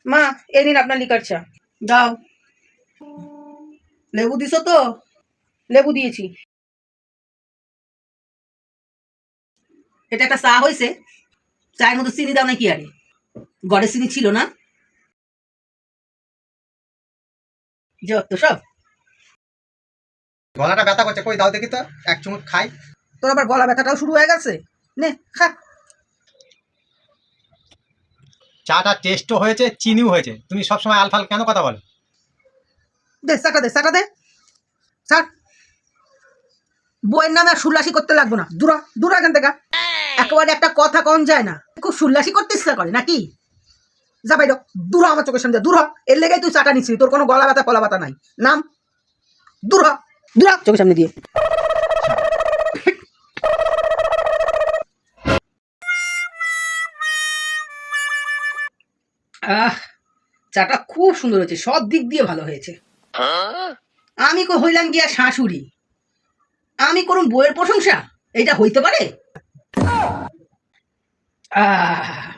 মা, এই নিন আপনার লিকার চা। দাও। লেবু দিছো তো? লেবু দিয়েছি। এটা একটা চা হয়েছে? চায়ের মধ্যে চিনি দাও নাকি? আরে ঘরে চিনি ছিল না? যত সব। গলাটা ব্যথা করছে, কই দাও দেখি তো, এক চুমুক খাই। তোর আবার গলা ব্যথাটাও শুরু হয়ে গেছে? নে খা। চাটা টেস্টও হয়েছে, চিনিও হয়েছে, তুমি সবসময় আলফাল কেন কথা বলো? দে চাটা দে, চাটা দে। ছাড়। বইয়ের নামে আর সুল্লাসি করতে লাগবো না। দূরা দূরা এখান থেকে। একেবারে একটা কথা কম যায় না। খুব সুল্লাসি করতে ইচ্ছা করে নাকি? যা বাইর। দূর হ আমার চোখের সামনে, দূর হ। এর লেগেই তুই চাটা নিচ্ছিস, তোর কোনো গলা ব্যথা ফলা ব্যথা নাই। নাম। দূর হ। দূর হ চোখের সামনে দিয়ে। আহ, চাটা খুব সুন্দর হয়েছে, সব দিক দিয়ে ভালো হয়েছে। আমি হইলাম গিয়া শাশুড়ি, আমি করুন বইয়ের প্রশংসা? এইটা হইতে পারে? আহ,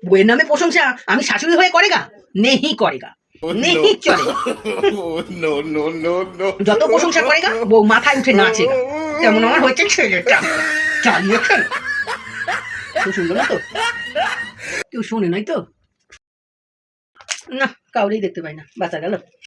বইয়ের নামে প্রশংসা আমি শাশুড়ি হয়ে করেগা? নেহি করেগা, নেহি চলেগা। যত প্রশংসা করেগা বউ মাথায় উঠে নাচেগা। তেমন আমার হয়েছে ছেলেটা, চালিয়েছে। খুব সুন্দর না তো? কেউ শোনে নাই তো? না, কাউরেই দেখতে পাই না, বাঁচা গেল।